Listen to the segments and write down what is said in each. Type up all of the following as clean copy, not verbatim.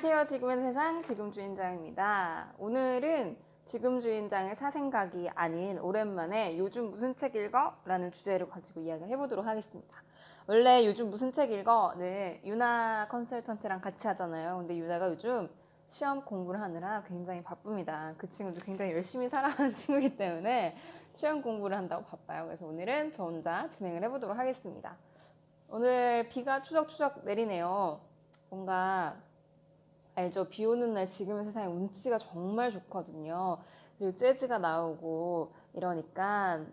안녕하세요. 지금의 세상 지금 주인장입니다. 오늘은 지금 주인장의 사생각이 아닌 오랜만에 요즘 무슨 책 읽어? 라는 주제를 가지고 이야기를 해보도록 하겠습니다. 원래 요즘 무슨 책 읽어? 네, 유나 컨설턴트랑 같이 하잖아요. 근데 유나가 요즘 시험 공부를 하느라 굉장히 바쁩니다. 그 친구도 굉장히 열심히 살아가는 친구이기 때문에 시험 공부를 한다고 바빠요. 그래서 오늘은 저 혼자 진행을 해보도록 하겠습니다. 오늘 비가 추적추적 내리네요. 뭔가 알죠? 비 오는 날 지금의 세상에 운치가 정말 좋거든요. 그리고 재즈가 나오고 이러니까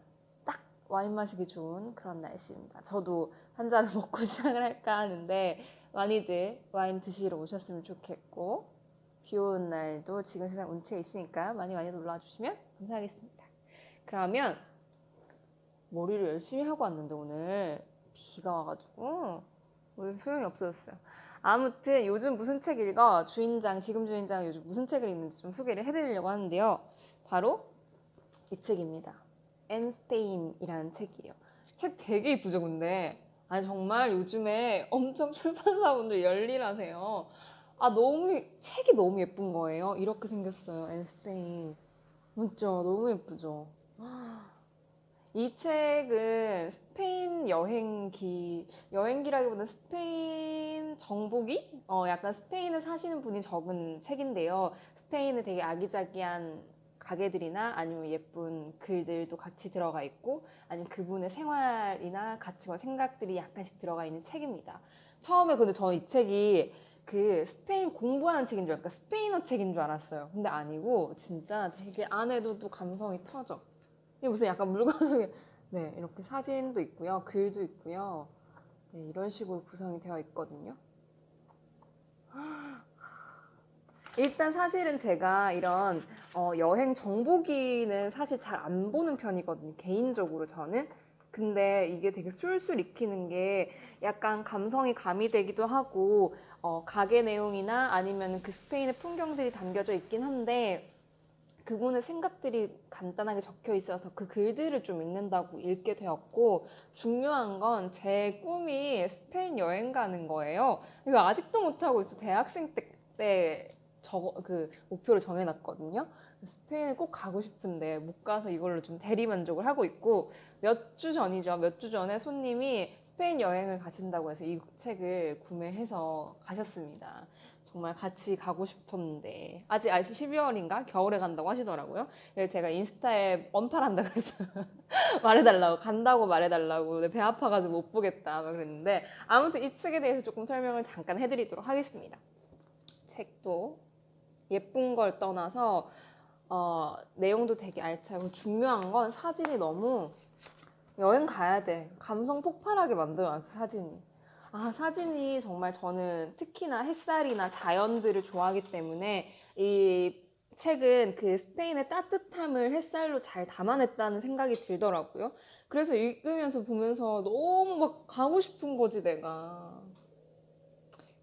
딱 와인 마시기 좋은 그런 날씨입니다. 저도 한 잔을 먹고 시작을 할까 하는데 많이들 와인 드시러 오셨으면 좋겠고, 비 오는 날도 지금 세상 운치가 있으니까 많이 놀러와 주시면 감사하겠습니다. 그러면 머리를 열심히 하고 왔는데 오늘 비가 와가지고 오늘 소용이 없어졌어요. 아무튼 요즘 무슨 책 읽어? 지금 주인장 요즘 무슨 책을 읽는지 좀 소개를 해드리려고 하는데요. 바로 이 책입니다. 앤 스페인이라는 책이에요. 책 되게 이쁘죠, 근데? 아니, 정말 요즘에 엄청 출판사분들 열일하세요. 책이 너무 예쁜 거예요. 이렇게 생겼어요, 앤 스페인. 진짜 너무 예쁘죠? 이 책은 스페인 여행기라기보다는 스페인 정보기? 약간 스페인에 사시는 분이 적은 책인데요. 스페인에 되게 아기자기한 가게들이나 아니면 예쁜 글들도 같이 들어가 있고, 아니면 그분의 생활이나 가치관, 생각들이 약간씩 들어가 있는 책입니다. 처음에 근데 저는 이 책이 그 스페인 공부하는 책인 줄 알까 스페인어 책인 줄 알았어요. 근데 아니고 진짜 되게 안에도 또 감성이 터져. 이게 무슨 약간 물건 속에 네, 이렇게 사진도 있고요. 글도 있고요. 네, 이런 식으로 구성이 되어 있거든요. 일단 사실은 제가 이런 여행 정보기는 사실 잘 안 보는 편이거든요. 개인적으로 저는. 근데 이게 되게 술술 익히는 게 약간 감성이 가미되기도 하고 가게 내용이나 아니면 그 스페인의 풍경들이 담겨져 있긴 한데 그분의 생각들이 간단하게 적혀 있어서 그 글들을 좀 읽는다고 읽게 되었고, 중요한 건 제 꿈이 스페인 여행 가는 거예요. 이거 아직도 못하고 있어. 대학생 때 그 목표를 정해놨거든요. 스페인을 꼭 가고 싶은데 못 가서 이걸로 좀 대리만족을 하고 있고, 몇 주 전이죠. 몇 주 전에 손님이 스페인 여행을 가신다고 해서 이 책을 구매해서 가셨습니다. 정말 같이 가고 싶었는데 아직 12월인가 겨울에 간다고 하시더라고요. 그래서 제가 인스타에 언팔한다 그래서 말해달라고, 간다고 말해달라고, 근데 배 아파가지고 못 보겠다 막 그랬는데, 아무튼 이 책에 대해서 조금 설명을 잠깐 해드리도록 하겠습니다. 책도 예쁜 걸 떠나서 내용도 되게 알차고, 중요한 건 사진이 너무 여행 가야 돼. 감성 폭발하게 만들어놨어, 사진이. 사진이 정말 저는 특히나 햇살이나 자연들을 좋아하기 때문에 이 책은 그 스페인의 따뜻함을 햇살로 잘 담아냈다는 생각이 들더라고요. 그래서 읽으면서 보면서 너무 막 가고 싶은 거지, 내가.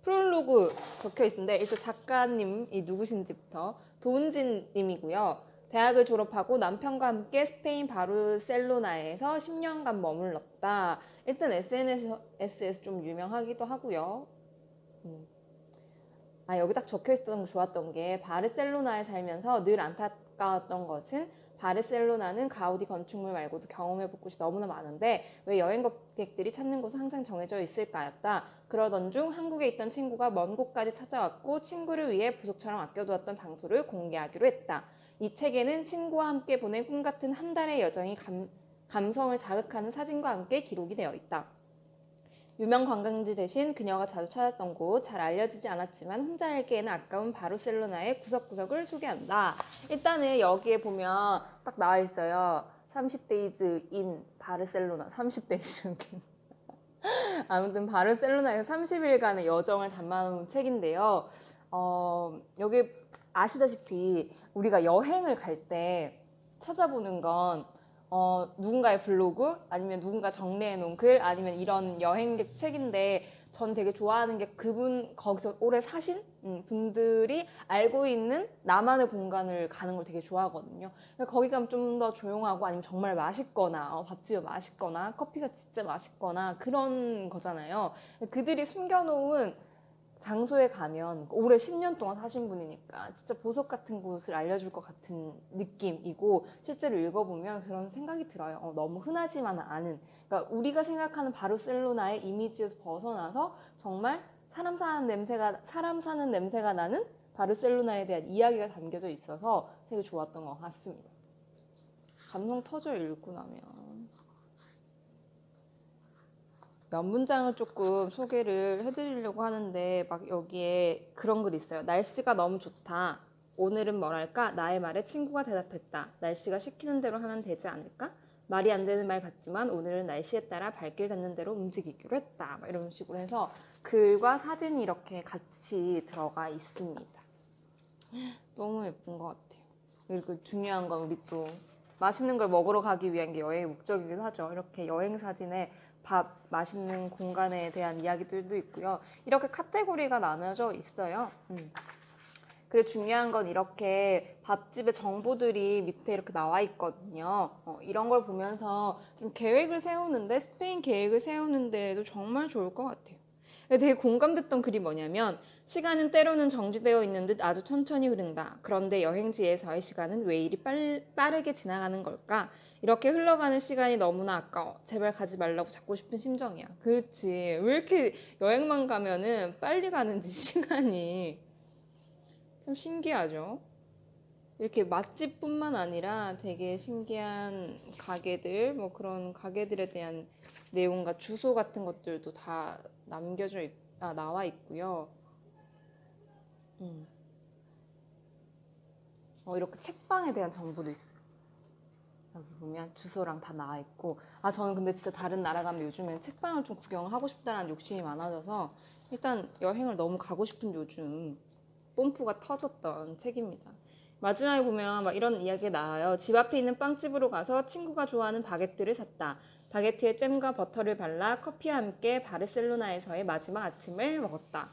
프롤로그 적혀 있는데, 일단 작가님이 누구신지부터. 도은진 님이고요. 대학을 졸업하고 남편과 함께 스페인 바르셀로나에서 10년간 머물렀다. 일단 SNS에서 좀 유명하기도 하고요. 여기 딱 적혀 있었던 거 좋았던 게, 바르셀로나에 살면서 늘 안타까웠던 것은 바르셀로나는 가우디 건축물 말고도 경험해볼 곳이 너무나 많은데 왜 여행객들이 찾는 곳은 항상 정해져 있을까였다. 그러던 중 한국에 있던 친구가 먼 곳까지 찾아왔고 친구를 위해 보석처럼 아껴두었던 장소를 공개하기로 했다. 이 책에는 친구와 함께 보낸 꿈같은 한 달의 여정이 감성을 자극하는 사진과 함께 기록이 되어 있다. 유명 관광지 대신 그녀가 자주 찾았던 곳, 잘 알려지지 않았지만 혼자 알기에는 아까운 바르셀로나의 구석구석을 소개한다. 일단은 여기에 보면 딱 나와 있어요. 30days in 바르셀로나. 30days in. 아무튼 바르셀로나에서 30일간의 여정을 담아놓은 책인데요. 여기 아시다시피 우리가 여행을 갈 때 찾아보는 건 누군가의 블로그 아니면 누군가 정리해 놓은 글 아니면 이런 여행객 책인데, 전 되게 좋아하는 게 거기서 오래 사신 분들이 알고 있는 나만의 공간을 가는 걸 되게 좋아하거든요. 거기 가면 좀 더 조용하고 아니면 정말 맛있거나 밥집이 맛있거나 커피가 진짜 맛있거나 그런 거잖아요. 그들이 숨겨놓은 장소에 가면 올해 10년 동안 사신 분이니까 진짜 보석 같은 곳을 알려줄 것 같은 느낌이고 실제로 읽어보면 그런 생각이 들어요. 너무 흔하지만 않은 그러니까 우리가 생각하는 바르셀로나의 이미지에서 벗어나서 정말 사람 사는 냄새가 나는 바르셀로나에 대한 이야기가 담겨져 있어서 되게 좋았던 것 같습니다. 감성 터져 읽고 나면 몇 문장을 조금 소개를 해드리려고 하는데 막 여기에 그런 글이 있어요. 날씨가 너무 좋다. 오늘은 뭐랄까? 나의 말에 친구가 대답했다. 날씨가 시키는 대로 하면 되지 않을까? 말이 안 되는 말 같지만 오늘은 날씨에 따라 발길 닿는 대로 움직이기로 했다. 막 이런 식으로 해서 글과 사진이 이렇게 같이 들어가 있습니다. 너무 예쁜 것 같아요. 그리고 중요한 건 우리 또 맛있는 걸 먹으러 가기 위한 게 여행의 목적이기도 하죠. 이렇게 여행 사진에 밥, 맛있는 공간에 대한 이야기들도 있고요. 이렇게 카테고리가 나눠져 있어요. 그리고 중요한 건 이렇게 밥집의 정보들이 밑에 이렇게 나와 있거든요. 이런 걸 보면서 좀 계획을 세우는데, 스페인 계획을 세우는데도 정말 좋을 것 같아요. 되게 공감됐던 글이 뭐냐면 시간은 때로는 정지되어 있는 듯 아주 천천히 흐른다. 그런데 여행지에서의 시간은 왜 이리 빠르게 지나가는 걸까? 이렇게 흘러가는 시간이 너무나 아까워. 제발 가지 말라고 잡고 싶은 심정이야. 그렇지. 왜 이렇게 여행만 가면은 빨리 가는지 시간이 참 신기하죠. 이렇게 맛집뿐만 아니라 되게 신기한 가게들, 뭐 그런 가게들에 대한 내용과 주소 같은 것들도 다 나와 있고요. 이렇게 책방에 대한 정보도 있어요. 여기 보면 주소랑 다 나와 있고 저는 근데 진짜 다른 나라 가면 요즘엔 책방을 좀 구경하고 싶다는 욕심이 많아져서 일단 여행을 너무 가고 싶은 요즘 뽐뿌가 터졌던 책입니다. 마지막에 보면 막 이런 이야기가 나와요. 집 앞에 있는 빵집으로 가서 친구가 좋아하는 바게트를 샀다. 바게트에 잼과 버터를 발라 커피와 함께 바르셀로나에서의 마지막 아침을 먹었다.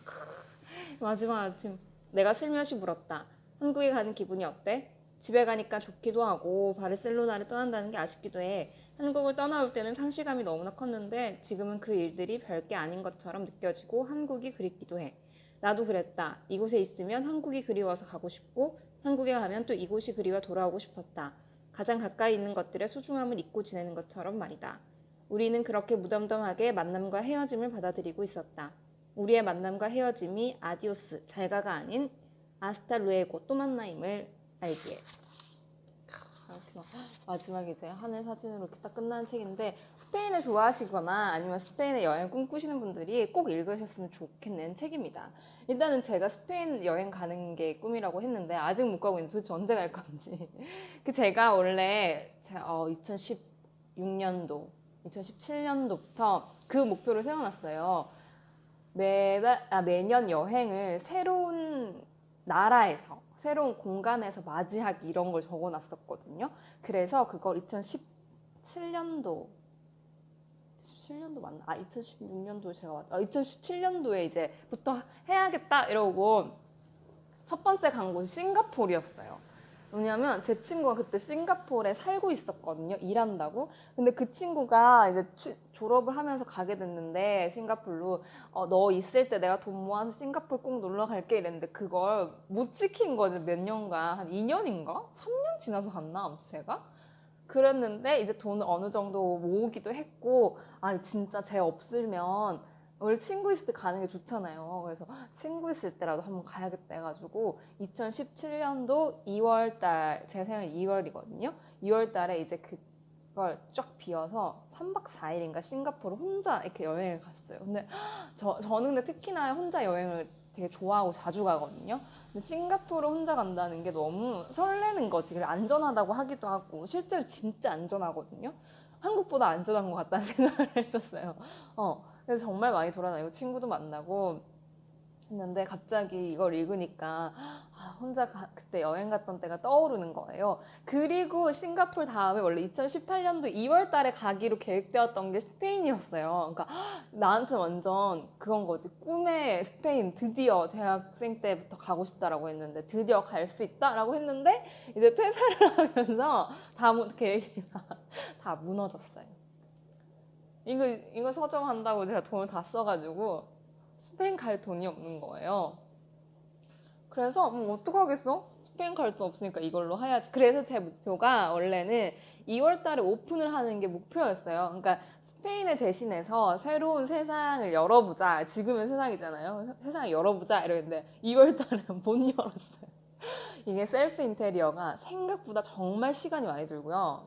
마지막 아침 내가 슬며시 물었다. 한국에 가는 기분이 어때? 집에 가니까 좋기도 하고 바르셀로나를 떠난다는 게 아쉽기도 해. 한국을 떠나올 때는 상실감이 너무나 컸는데 지금은 그 일들이 별게 아닌 것처럼 느껴지고 한국이 그립기도 해. 나도 그랬다. 이곳에 있으면 한국이 그리워서 가고 싶고 한국에 가면 또 이곳이 그리워 돌아오고 싶었다. 가장 가까이 있는 것들의 소중함을 잊고 지내는 것처럼 말이다. 우리는 그렇게 무덤덤하게 만남과 헤어짐을 받아들이고 있었다. 우리의 만남과 헤어짐이 아디오스, 잘가가 아닌 아스타 루에고 또 만나임을 알기에. 이렇게 마지막에 이제 하늘 사진으로 이렇게 딱 끝나는 책인데 스페인을 좋아하시거나 아니면 스페인에 여행 꿈꾸시는 분들이 꼭 읽으셨으면 좋겠는 책입니다. 일단은 제가 스페인 여행 가는 게 꿈이라고 했는데 아직 못 가고 있는데 도대체 언제 갈 건지. 제가 원래 2016년도, 2017년도부터 그 목표를 세워놨어요. 매년 여행을 새로운 나라에서 새로운 공간에서 맞이하기 이런 걸 적어놨었거든요. 그래서 그걸 2017년도 맞나? 2016년도에 제가 2017년도에 이제부터 해야겠다 이러고 첫 번째 간 곳이 싱가포르였어요. 왜냐면 제 친구가 그때 싱가포르에 살고 있었거든요. 일한다고. 근데 그 친구가 이제 졸업을 하면서 가게 됐는데 싱가포르로 너 있을 때 내가 돈 모아서 싱가포르 꼭 놀러 갈게 이랬는데 그걸 못 지킨 거지. 몇 년간 한 2년인가? 3년 지나서 갔나? 아무튼 제가 그랬는데 이제 돈을 어느 정도 모으기도 했고 진짜 쟤 없으면 원래 친구 있을 때 가는 게 좋잖아요. 그래서 친구 있을 때라도 한번 가야겠다 해가지고 2017년도 2월달, 제가 생각엔 2월이거든요. 2월달에 이제 그걸 쫙 비워서 3박 4일인가 싱가포르 혼자 이렇게 여행을 갔어요. 근데 저는 근데 특히나 혼자 여행을 되게 좋아하고 자주 가거든요. 근데 싱가포르 혼자 간다는 게 너무 설레는 거지. 안전하다고 하기도 하고 실제로 진짜 안전하거든요. 한국보다 안전한 것 같다는 생각을 했었어요. 그래서 정말 많이 돌아다니고 친구도 만나고 했는데 갑자기 이걸 읽으니까 혼자 그때 여행 갔던 때가 떠오르는 거예요. 그리고 싱가포르 다음에 원래 2018년도 2월 달에 가기로 계획되었던 게 스페인이었어요. 그러니까 나한테 완전 그건 거지. 꿈의 스페인 드디어 대학생 때부터 가고 싶다라고 했는데 드디어 갈 수 있다라고 했는데 이제 퇴사를 하면서 계획이 다 무너졌어요. 이거 서점한다고 제가 돈을 다 써가지고 스페인 갈 돈이 없는 거예요. 그래서 어떡하겠어? 스페인 갈 돈 없으니까 이걸로 해야지. 그래서 제 목표가 원래는 2월 달에 오픈을 하는 게 목표였어요. 그러니까 스페인을 대신해서 새로운 세상을 열어보자. 지금은 세상이잖아요. 세상을 열어보자 이랬는데 2월 달에 못 열었어요. 이게 셀프 인테리어가 생각보다 정말 시간이 많이 들고요.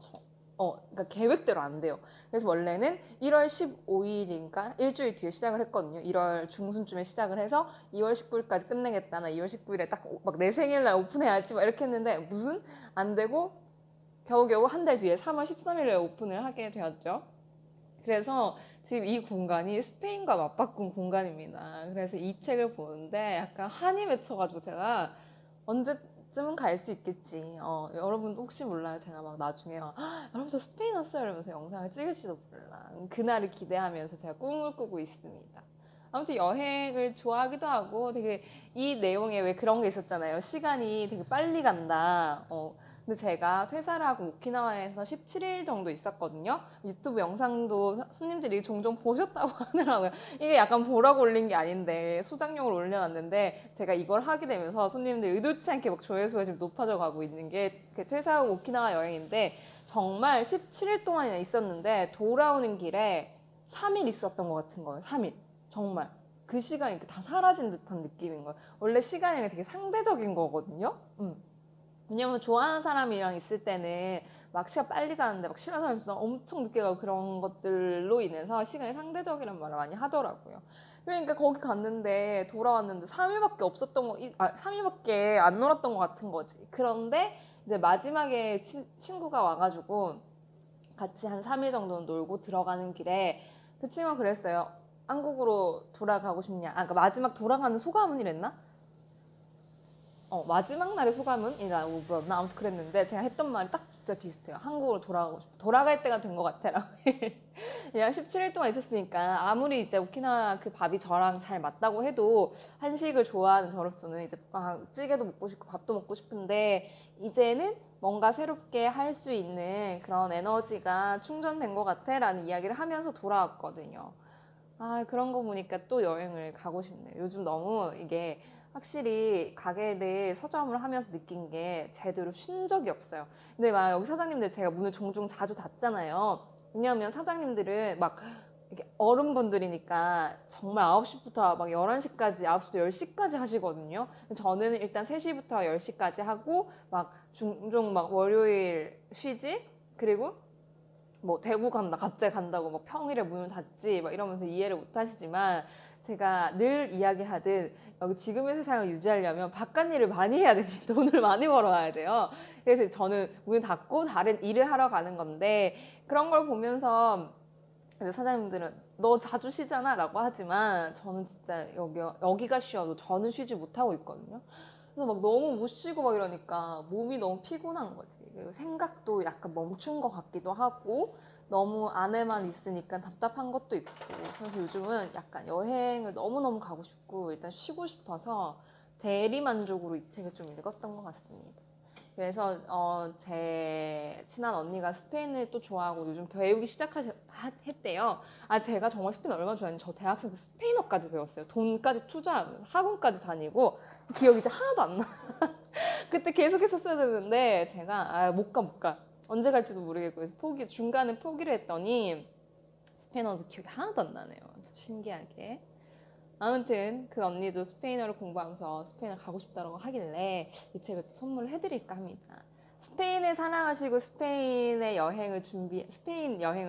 그러니까 계획대로 안 돼요. 그래서 원래는 1월 15일인가 일주일 뒤에 시작을 했거든요. 1월 중순쯤에 시작을 해서 2월 19일까지 끝내겠다. 나 2월 19일에 딱 막 내 생일날 오픈해야지 막 이렇게 했는데 무슨 안 되고 겨우겨우 한 달 뒤에 3월 13일에 오픈을 하게 되었죠. 그래서 지금 이 공간이 스페인과 맞바꾼 공간입니다. 그래서 이 책을 보는데 약간 한이 맺혀가지고 제가 언제쯤은 갈 수 있겠지. 여러분도 혹시 몰라요. 제가 막 나중에 여러분 저 스페인 왔어요 이러면서 영상을 찍을지도 몰라. 그날을 기대하면서 제가 꿈을 꾸고 있습니다. 아무튼 여행을 좋아하기도 하고 되게 이 내용에 왜 그런 게 있었잖아요. 시간이 되게 빨리 간다. 근데 제가 퇴사를 하고 오키나와에서 17일 정도 있었거든요. 유튜브 영상도 손님들이 종종 보셨다고 하더라고요. 이게 약간 보라고 올린 게 아닌데 소장용으로 올려놨는데 제가 이걸 하게 되면서 손님들 의도치 않게 막 조회수가 지금 높아져 가고 있는 게 퇴사 후 오키나와 여행인데 정말 17일 동안이나 있었는데 돌아오는 길에 3일 있었던 것 같은 거예요. 3일. 정말. 그 시간이 다 사라진 듯한 느낌인 거예요. 원래 시간이 되게 상대적인 거거든요. 왜냐면 좋아하는 사람이랑 있을 때는 막 시간 빨리 가는데 막 싫어하는 사람이 있어서 엄청 늦게 가고 그런 것들로 인해서 시간이 상대적이란 말을 많이 하더라고요. 그러니까 거기 갔는데 돌아왔는데 3일밖에 없었던 3일밖에 안 놀았던 것 같은 거지. 그런데 이제 마지막에 친구가 와가지고 같이 한 3일 정도는 놀고 들어가는 길에 그 친구가 그랬어요. 한국으로 돌아가고 싶냐? 그러니까 마지막 돌아가는 소감은 이랬나? 마지막 날의 소감은이라고 물었나? 아무튼 그랬는데 제가 했던 말이 딱 진짜 비슷해요. 한국으로 돌아가고 싶어. 돌아갈 때가 된 것 같아. 라고. 그냥 17일 동안 있었으니까 아무리 이제 오키나와 그 밥이 저랑 잘 맞다고 해도 한식을 좋아하는 저로서는 이제 찌개도 먹고 싶고 밥도 먹고 싶은데 이제는 뭔가 새롭게 할 수 있는 그런 에너지가 충전된 것 같아 라는 이야기를 하면서 돌아왔거든요. 그런 거 보니까 또 여행을 가고 싶네요. 요즘 너무 이게 확실히 가게를 서점을 하면서 느낀 게 제대로 쉰 적이 없어요. 근데 막 여기 사장님들 제가 문을 종종 자주 닫잖아요. 왜냐하면 사장님들은 막 이렇게 어른분들이니까 정말 9시부터 막 11시까지, 9시부터 10시까지 하시거든요. 저는 일단 3시부터 10시까지 하고 막 종종 막 월요일 쉬지? 그리고 뭐 대구 간다 갑자기 간다고 막 평일에 문을 닫지 막 이러면서 이해를 못 하시지만 제가 늘 이야기하듯 여기 지금의 세상을 유지하려면 바깥 일을 많이 해야 됩니다. 돈을 많이 벌어와야 돼요. 그래서 저는 문 닫고 다른 일을 하러 가는 건데 그런 걸 보면서 사장님들은 너 자주 쉬잖아 라고 하지만 저는 진짜 여기가 쉬어도 저는 쉬지 못하고 있거든요. 그래서 막 너무 못 쉬고 막 이러니까 몸이 너무 피곤한 거지. 그리고 생각도 약간 멈춘 것 같기도 하고 너무 안에만 있으니까 답답한 것도 있고 그래서 요즘은 약간 여행을 너무너무 가고 싶고 일단 쉬고 싶어서 대리만족으로 이 책을 좀 읽었던 것 같습니다. 그래서 제 친한 언니가 스페인을 또 좋아하고 요즘 배우기 시작했대요. 제가 정말 스페인 얼마나 좋아했는지 저 대학생 때 스페인어까지 배웠어요. 돈까지 투자하면서 학원까지 다니고 기억이 이제 하나도 안 나. 그때 계속 했었어야 되는데 제가 못 가. 언제 갈지도 모르겠고 그래서 중간에 포기를 했더니 스페인어도 기억이 하나도 안 나네요. 참 신기하게. 아무튼 그 언니도 스페인어를 공부하면서 스페인을 가고 싶다고 하길래 이 책을 또 선물을 해드릴까 합니다. 스페인을 사랑하시고 스페인 여행을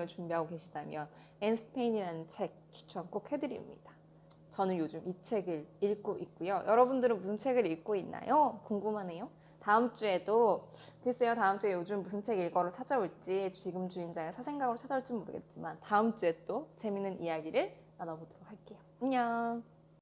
준비하고 계시다면 앤스페인이라는 책 추천 꼭 해드립니다. 저는 요즘 이 책을 읽고 있고요. 여러분들은 무슨 책을 읽고 있나요? 궁금하네요. 다음 주에도 글쎄요. 다음 주에 요즘 무슨 책 읽어로 찾아올지 지금 주인장의 사생각으로 찾아올지 모르겠지만 다음 주에 또 재밌는 이야기를 나눠보도록 할게요. 안녕.